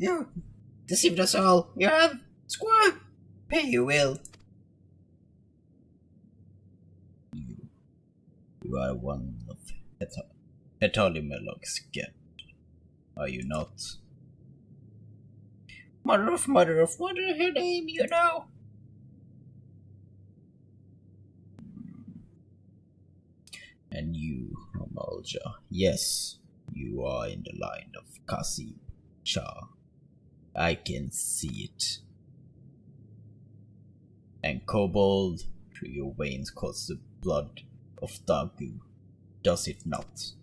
You deceived us all. You have, Squire. Pay you will. You are one of Hetalimelok's gift, are you not? Mother of what is her name, you know? And you, Amalja, yes, you are in the line of Kasim Shah. I can see it. And kobold through your veins courses the blood of Dagu, does it not?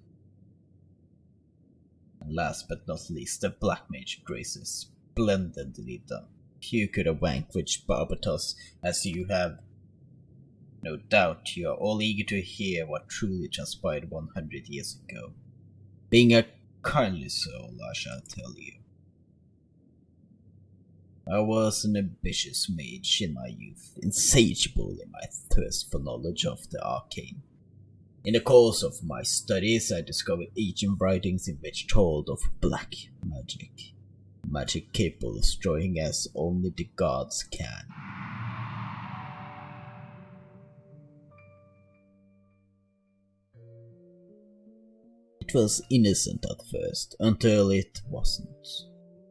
And last but not least, the black mage graces splendidly done. You could have vanquished Barbatos as you have. No doubt you are all eager to hear what truly transpired 100 years ago. Being a kindly soul, I shall tell you. I was an ambitious mage in my youth, insatiable in my thirst for knowledge of the arcane. In the course of my studies, I discovered ancient writings in which told of black magic. Magic capable of destroying as only the gods can. It was innocent at first, until it wasn't.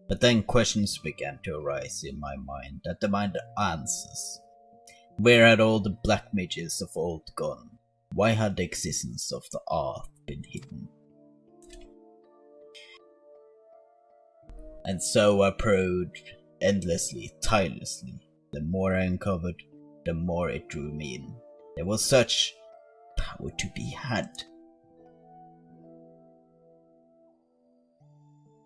But then questions began to arise in my mind that demanded answers. Where had all the black mages of old gone? Why had the existence of the art been hidden? And so I probed endlessly, tirelessly. The more I uncovered, the more it drew me in. There was such power to be had.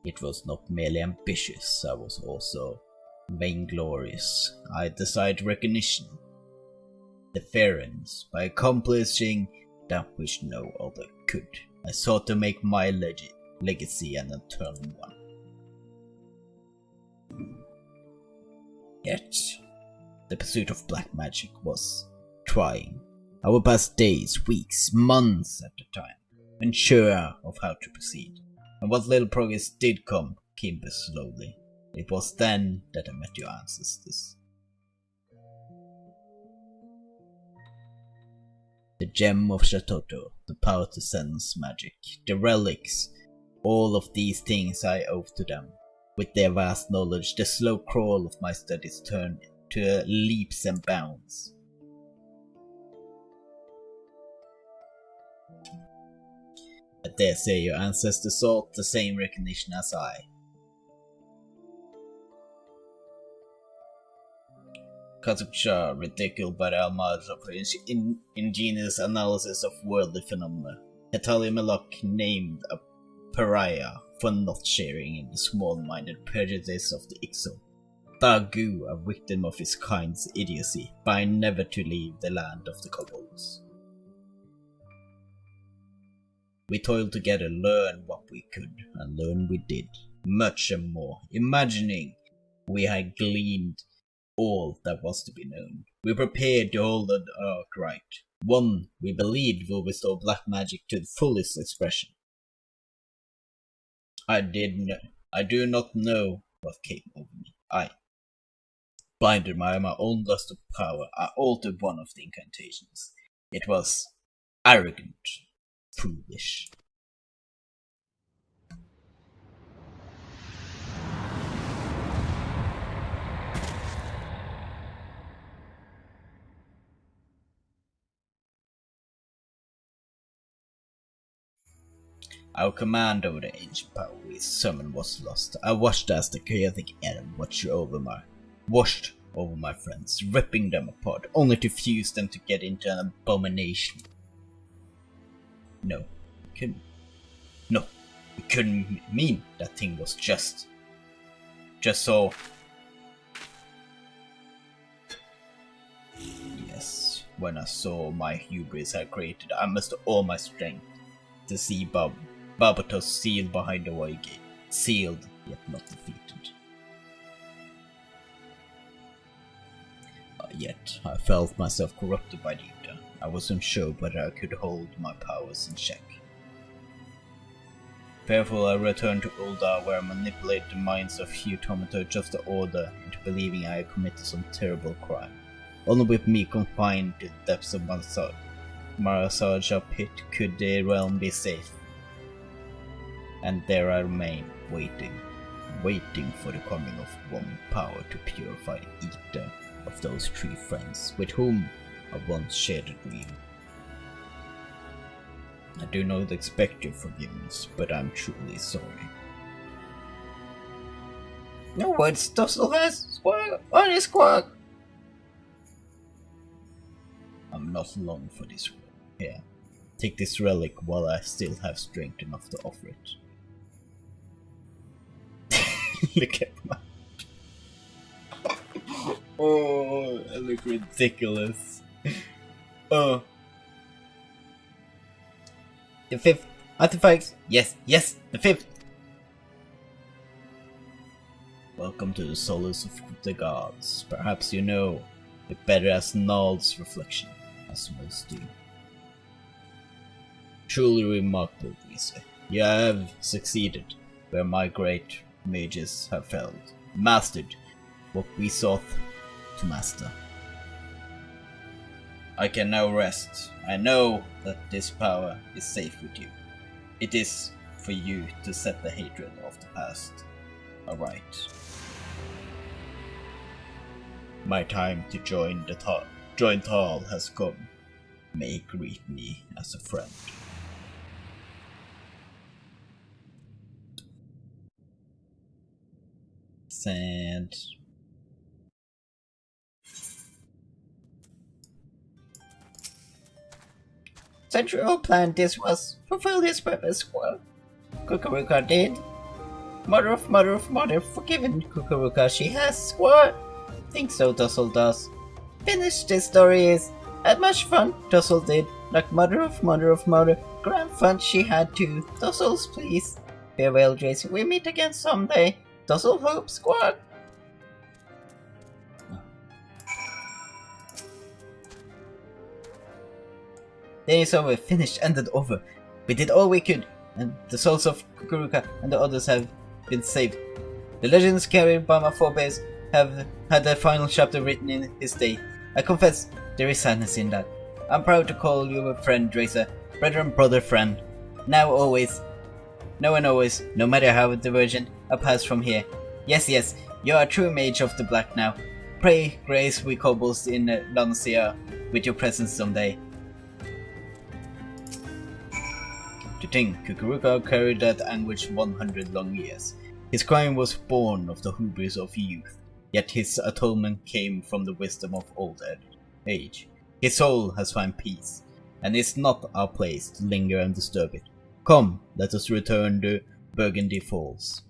It was not merely ambitious, I was also vainglorious. I desired recognition, deference, by accomplishing that which no other could. I sought to make my legacy an eternal one. Yet, the pursuit of black magic was trying. I would pass days, weeks, months at a time, unsure of how to proceed. And what little progress did come came but slowly. It was then that I met your ancestors. The gem of Shatoto, the power to sense magic, the relics, all of these things I owe to them. With their vast knowledge, the slow crawl of my studies turned to leaps and bounds. I dare say your ancestors sought the same recognition as I. Kazuksha, ridiculed by the Almighty of his ingenious analysis of worldly phenomena, Hetalimelok named a pariah for not sharing in the small-minded prejudice of the Ixo. Dagu, a victim of his kind's idiocy, by never to leave the land of the kobolds. We toiled together, learned what we could, and learn we did, much and more, imagining we had gleaned all that was to be known. We prepared to hold the arc right, one we believed will restore black magic to the fullest expression. I do not know what came over me. Blinded by my own lust of power, I altered one of the incantations. It was arrogant. Foolish. Our command over the ancient power we summoned was lost. I watched as the chaotic Adam watched over my friends, ripping them apart, only to fuse them to get into an abomination. No, it couldn't mean that thing was just so. Yes, when I saw my hubris had created, I mustered all my strength to see Barbatos sealed behind the white gate, sealed yet not defeated. Yet I felt myself corrupted by the Utah. I was unsure whether I could hold my powers in check. Fearful, I returned to Uldar, where I manipulated the minds of Hugh to adjust the order into believing I had committed some terrible crime. Only with me confined to the depths of Marasaja pit could the realm be safe. And there I remain, waiting for the coming of one power to purify the ether of those three friends with whom I once shared a dream. I do not expect your forgiveness, but I'm truly sorry. No words, Tussle has squawk on his squawk. I'm not long for this work. Here, take this relic while I still have strength enough to offer it. Look at my... Oh, I look ridiculous. Oh. The 5th artifacts. Yes, the 5th. Welcome to the solace of the gods. Perhaps you know it better as Nald's reflection, as most do. Truly remarkable, Drazor. You have succeeded where my great mages have failed. Mastered what we sought to master. I can now rest. I know that this power is safe with you. It is for you to set the hatred of the past aright. My time to join Tal has come. May greet me as a friend. Sand. Central plan this was fulfilled his purpose. Well, Kukuruka did. Mother of mother, forgiven Kukuruka she has. What? Think so, Tussle does. Finish this story is. Had much fun, Tussle did. Like mother of mother, grand fun she had too. Tussles, please. Farewell, Drazor. We meet again someday. Tussle hope, squad. Then it's over, finished, ended, over. We did all we could, and the souls of Kukuruka and the others have been saved. The legends carried by my forebears have had their final chapter written in his day. I confess, there is sadness in that. I'm proud to call you a friend, Drazor. Brother and brother friend. Now always. Now and always, no matter how divergent our paths from here. Yes, you are a true mage of the black now. Pray grace we kobolds in Lancia with your presence someday. To think, Kukuruka carried that anguish 100 long years. His crime was born of the hubris of youth, yet his atonement came from the wisdom of old age. His soul has found peace, and it's not our place to linger and disturb it. Come, let us return to Burgundy Falls.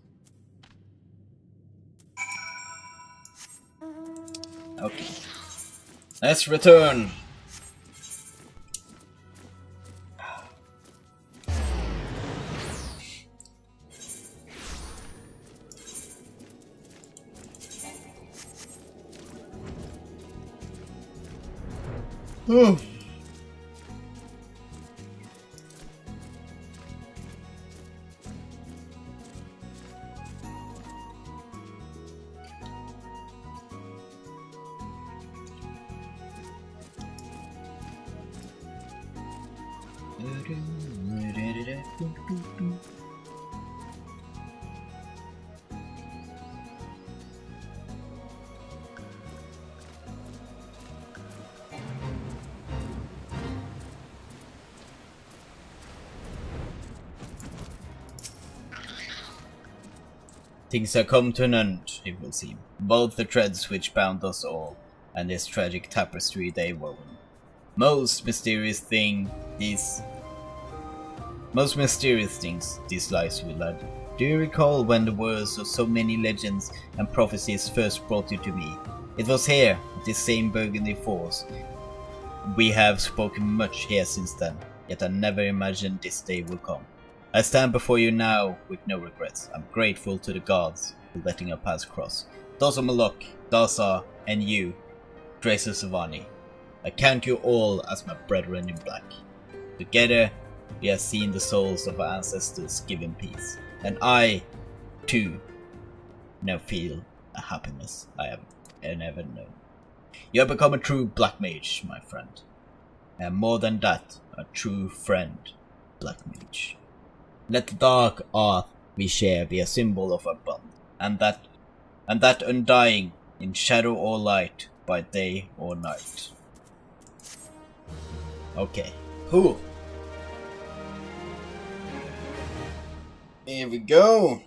Okay. Let's return! Oh. Things have come to an end, it will seem. Both the threads which bound us all, and this tragic tapestry they wove. Most mysterious things these lives will add. Do you recall when the words of so many legends and prophecies first brought you to me? It was here, at this same Burgundy Falls. We have spoken much here since then, yet I never imagined this day would come. I stand before you now with no regrets. I'm grateful to the gods for letting our paths cross. Drazor Malok, Dazar, and you, Drazor Savani. I count you all as my brethren in black. Together, We have seen the souls of our ancestors given peace, and I, too, now feel a happiness I have never known. You have become a true black mage, my friend, and more than that, a true friend, black mage. Let the dark art we share be a symbol of our bond, and that undying in shadow or light, by day or night. Okay, cool. Here we go.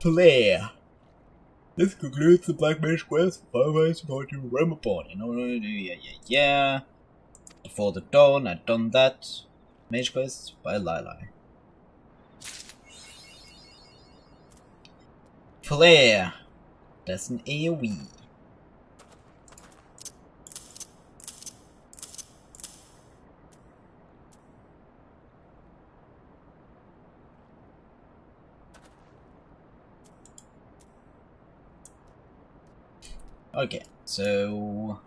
Player. This concludes the Black Mage quest. 5 ways to realm upon. Yeah. Before the dawn, I'd done that. Mage quest by Lili. Flare. That's an AoE. Okay, so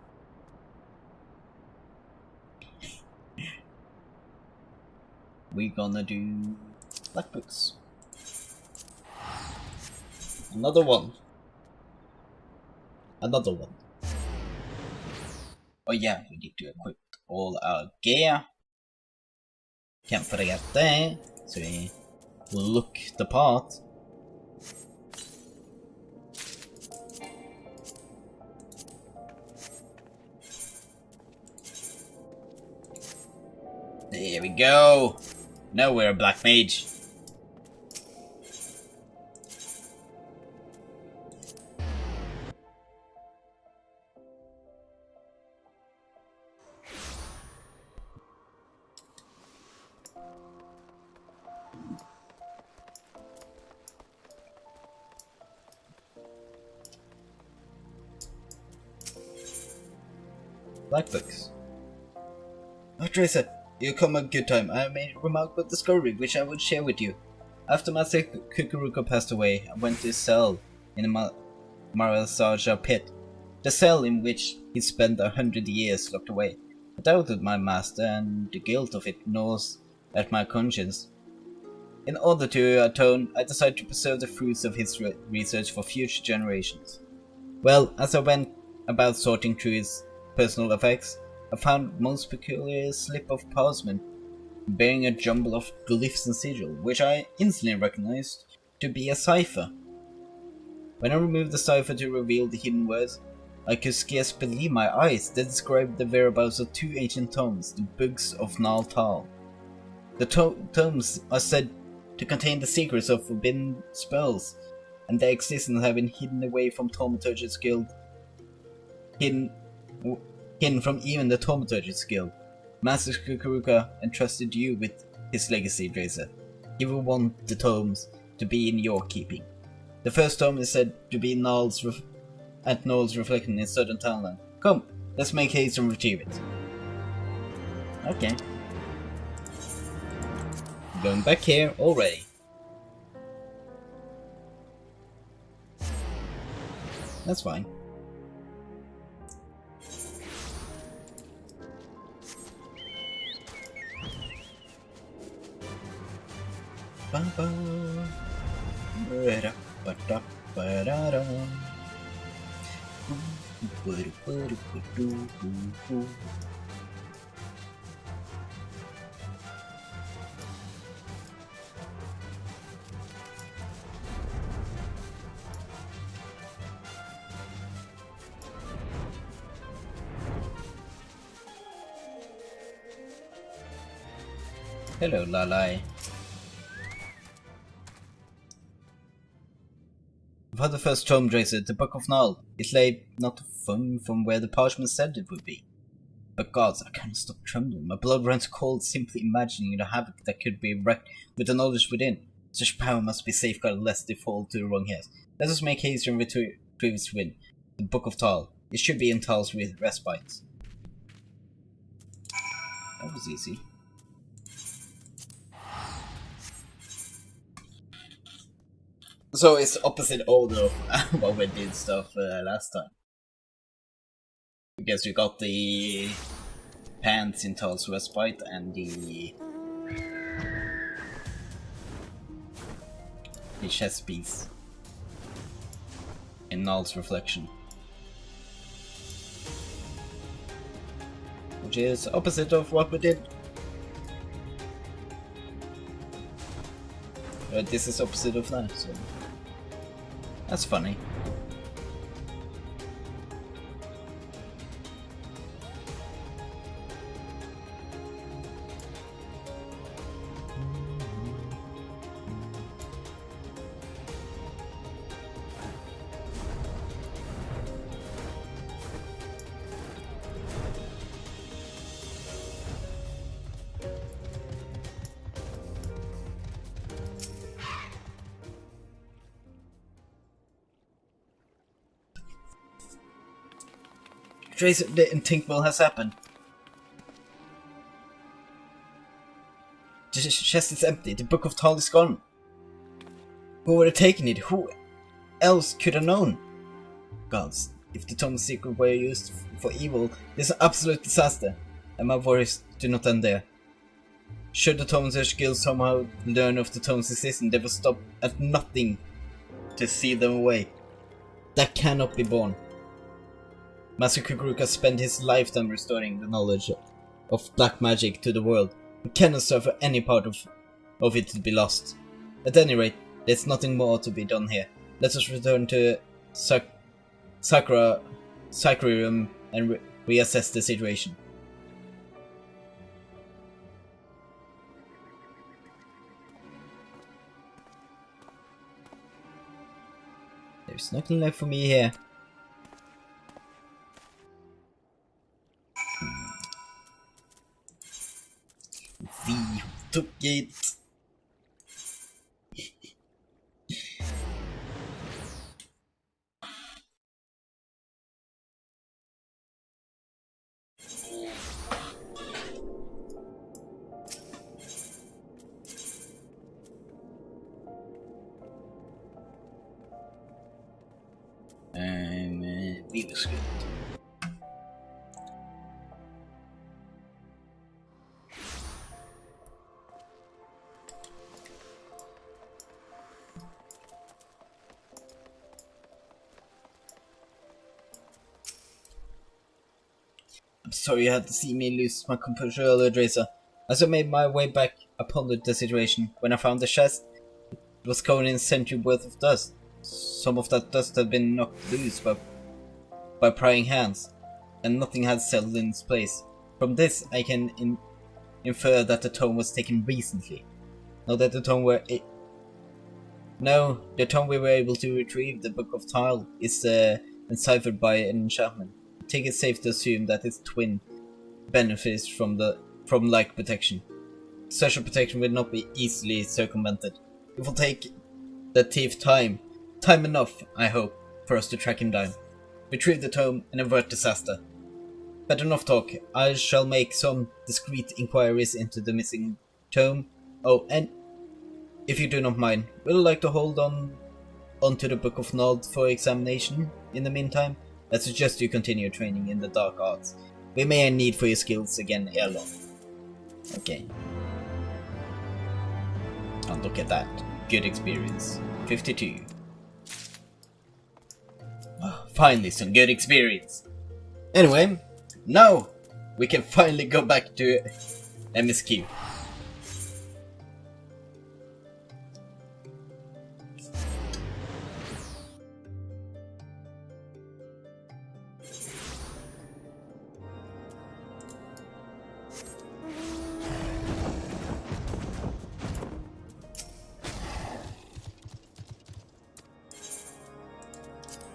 we're gonna do black books. Another one. Oh yeah, we need to equip all our gear. Can't forget that. So we look the part. There we go. Now we're a black mage. Black books. Oh, Drazor, you come at a good time. I made a remarkable discovery which I would share with you. After Master Kukuruka passed away, I went to his cell in the Marasaja pit, the cell in which he spent 100 years locked away. I doubted my master, and the guilt of it gnaws at my conscience. In order to atone, I decided to preserve the fruits of his research for future generations. Well, as I went about sorting through his personal effects, I found most peculiar slip of parchment bearing a jumble of glyphs and sigils, which I instantly recognized to be a cipher. When I removed the cipher to reveal the hidden words, I could scarce believe my eyes. They described the whereabouts of 2 ancient tomes, the Books of Nal Tal. The tomes are said to contain the secrets of forbidden spells, and their existence have been hidden away from Thaumaturgists Guild. Hidden from even the Thaumaturgists Guild. Master Kukuruka entrusted you with his legacy, Drazor. He will want the tomes to be in your keeping. The first tome is said to be at Noel's reflection in Southern Townland. Come, let's make haste and retrieve it. Okay. Going back here already. That's fine. Hello, Lili. I've had the first tome, Drazor, the Book of Nal. It lay not far from where the parchment said it would be. But gods, I can't stop trembling. My blood runs cold simply imagining the havoc that could be wreaked with the knowledge within. Such power must be safeguarded lest they fall to the wrong hands. Let us make haste and retrieve its win. The Book of Tal. It should be in Tal's respite. That was easy. So it's opposite order of what we did stuff last time. Because we got the pants in Tal's Respite and the chest piece in Null's Reflection. Which is opposite of what we did. But this is opposite of that, so that's funny. Drazor, the unthinkable has happened. The chest is empty. The Book of Tal is gone. Who would have taken it? Who else could have known? Gods, if the tome's secret were used for evil, this is an absolute disaster, and my worries do not end there. Should the tome's guild somehow learn of the tome's existence, they will stop at nothing to seal them away. That cannot be borne. Master Kukuruka spent his lifetime restoring the knowledge of black magic to the world. We cannot suffer any part of it to be lost. At any rate, there's nothing more to be done here. Let us return to Sacrarium and reassess the situation. There's nothing left for me here. We took it. We was good. I'm sorry you had to see me lose my composure earlier, Drazor. As I made my way back, I pondered the situation. When I found the chest, it was covered in a century worth of dust. Some of that dust had been knocked loose by prying hands, and nothing had settled in its place. From this, I can infer that the tome was taken recently. Now that the tome the tome we were able to retrieve, the Book of Tal, is enciphered by an enchantment. I think it's safe to assume that its twin benefits from like protection. Such a protection will not be easily circumvented. It will take the thief time enough, I hope, for us to track him down, retrieve the tome, and avert disaster. But enough talk. I shall make some discreet inquiries into the missing tome. Oh, and if you do not mind, would you like to hold onto the Book of Nod for examination in the meantime? I suggest you continue training in the dark arts. We may have need for your skills again ere long. Okay. Oh, look at that. Good experience. 52. Oh, finally, some good experience. Anyway, now we can finally go back to MSQ.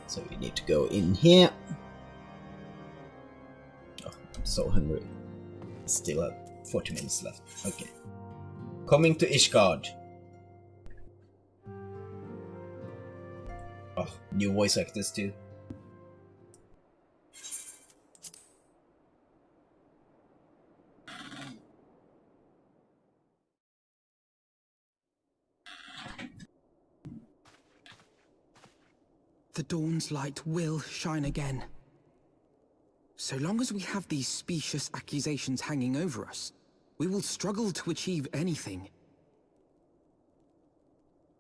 So we need to go in here. Oh, I'm so hungry. Still have 40 minutes left. Okay. Coming to Ishgard. Oh, new voice actors too. The dawn's light will shine again. So long as we have these specious accusations hanging over us, we will struggle to achieve anything.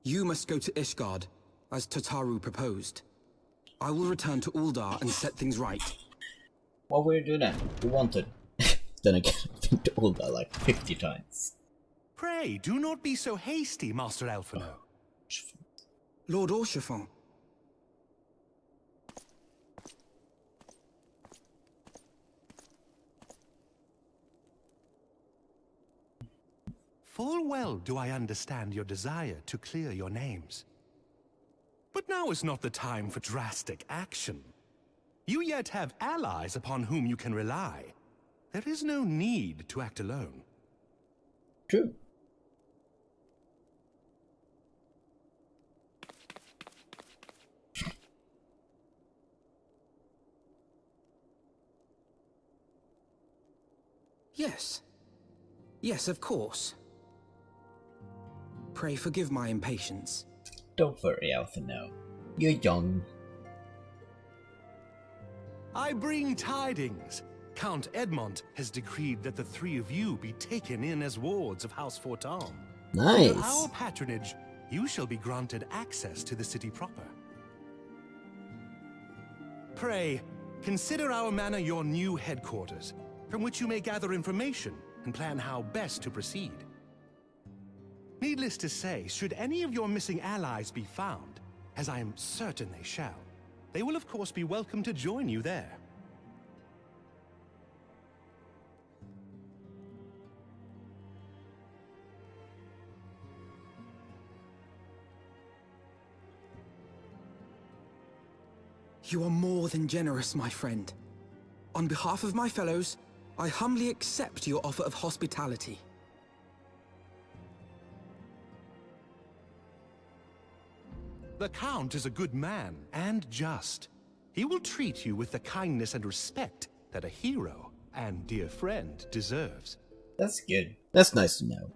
You must go to Ishgard, as Tataru proposed. I will return to Uldar and set things right. What will you do then? We wanted. Then again, I've been to Uldar like 50 times. Pray, do not be so hasty, Master Alphino. Lord Orchefon. Full well do I understand your desire to clear your names. But now is not the time for drastic action. You yet have allies upon whom you can rely. There is no need to act alone. True. Yes. Yes, of course. Pray forgive my impatience. Don't worry, Alphino. You're young. I bring tidings. Count Edmond has decreed that the three of you be taken in as wards of House Fortan. Nice. Under our patronage, you shall be granted access to the city proper. Pray, consider our manor your new headquarters, from which you may gather information and plan how best to proceed. Needless to say, should any of your missing allies be found, as I am certain they shall, they will of course be welcome to join you there. You are more than generous, my friend. On behalf of my fellows, I humbly accept your offer of hospitality. The Count is a good man and just. He will treat you with the kindness and respect that a hero and dear friend deserves. That's good. That's nice to know.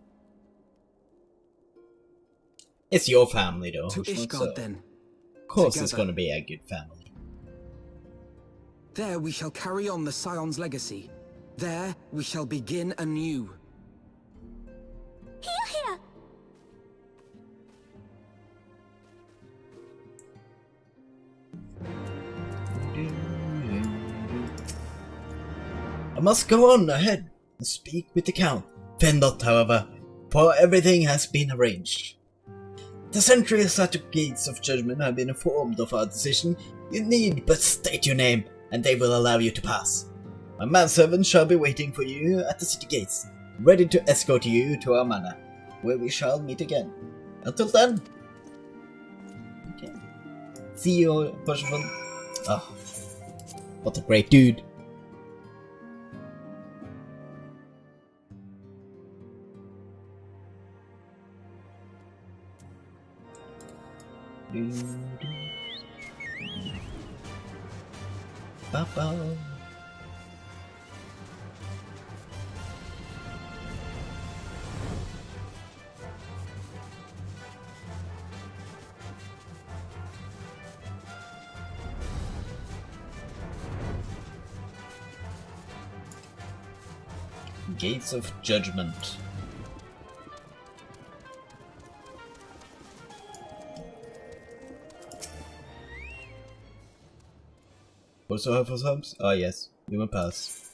It's your family, though. To Ishgard, so then. Of course, Together. it's gonna be a good family. There we shall carry on the Scion's legacy. There we shall begin anew. Hear, hear! I must go on ahead and speak with the Count. Fear not, however, for everything has been arranged. The sentries at the gates of judgment have been informed of our decision. You need but state your name, and they will allow you to pass. My manservant shall be waiting for you at the city gates, ready to escort you to our manor, where we shall meet again. Until then, okay. See you, Bushman. Oh, what a great dude. Ba-ba. Gates of Judgment. Also have for subs? Ah yes, we will pass.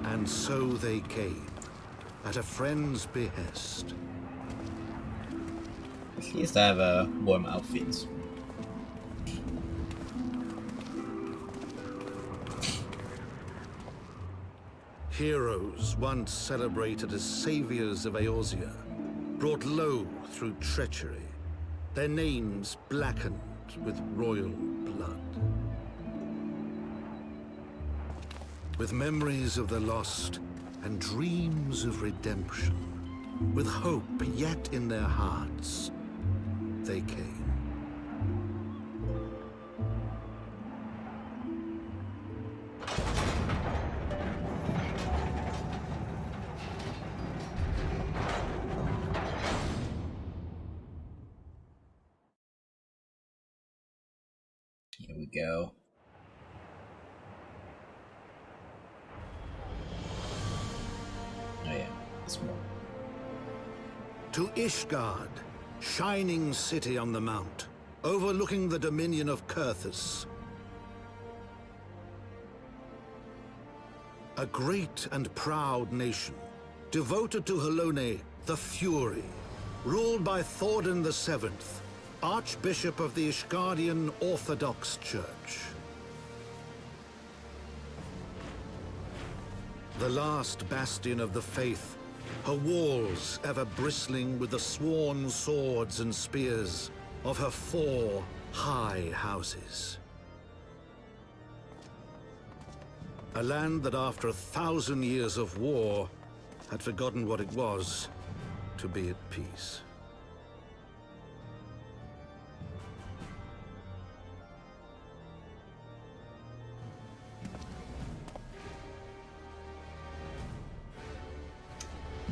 And so they came, at a friend's behest. At least I have a warm outfit. Heroes once celebrated as saviors of Eorzea, brought low through treachery, their names blackened with royal blood. With memories of the lost and dreams of redemption, with hope yet in their hearts, they came. Here we go. Oh yeah, it's more. To Ishgard, shining city on the mount, overlooking the dominion of Kurthus. A great and proud nation, devoted to Halone, the Fury, ruled by Thordan VII, Archbishop of the Ishgardian Orthodox Church. The last bastion of the faith, her walls ever bristling with the sworn swords and spears of her 4 high houses. A land that after 1,000 years of war had forgotten what it was to be at peace.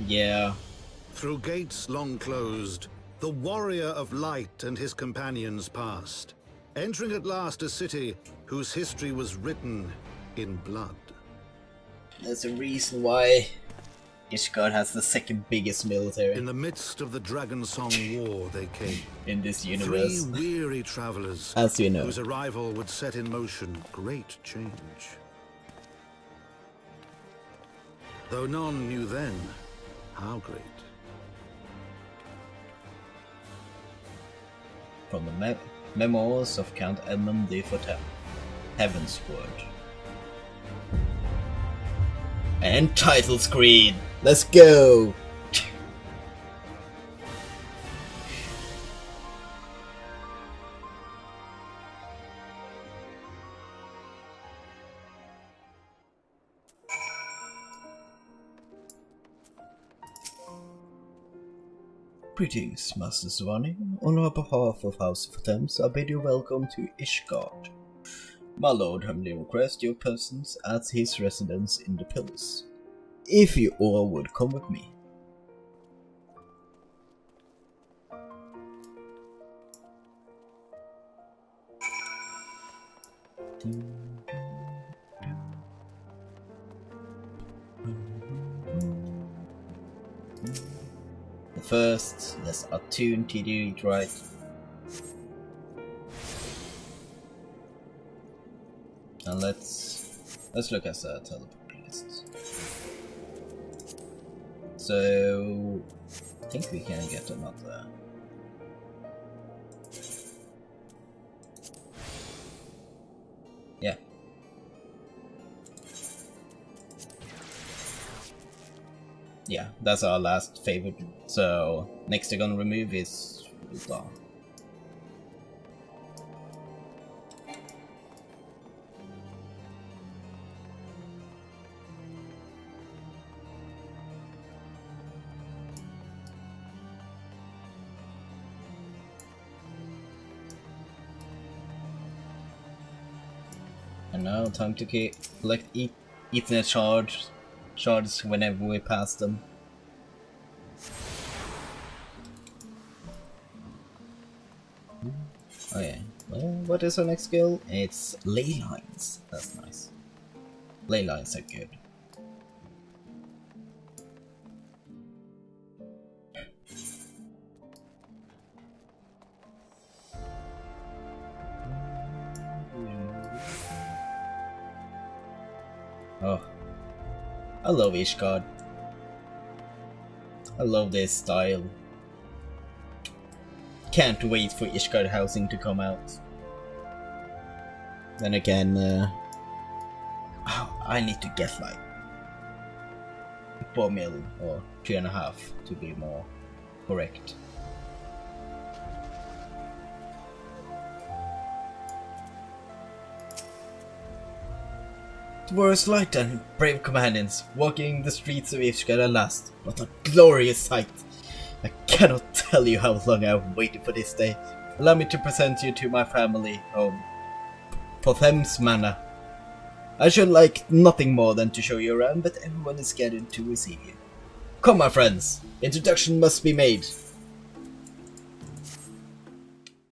Yeah. Through gates long closed, the warrior of light and his companions passed, entering at last a city whose history was written in blood. There's a reason why Ishgard has the second biggest military In the midst of the Dragon Song War they came. in this universe. 3 weary travelers, As you know. whose arrival would set in motion great change. Though none knew then how great. From the memoirs of Count Edmund de Fortel, Heavensward. And title screen! Let's go! Greetings, Master Svani. On our behalf of House of Thames, I bid you welcome to Ishgard. My lord humbly requests your presence at his residence in the Pillars. If you all would come with me. First, let's attune to do it right. And let's look at the teleport list. So I think we can get another. Yeah. Yeah, that's our last favorite. So next they're gonna remove is Drazor. And now time to collect Ethernet shards whenever we pass them. Oh yeah. Well, what is our next skill? It's ley lines. That's nice. Ley lines are good. Oh, I love Ishgard. I love this style. Can't wait for Ishgard housing to come out. Then again, I need to get like 4 mil or 3.5 to be more correct. Dwarves light and brave companions walking the streets of Ishgard at last. What a glorious sight! I cannot tell you how long I've waited for this day. Allow me to present you to my family home, Potham's Manor. I should like nothing more than to show you around, but everyone is gathered to receive you. Come, my friends, introduction must be made.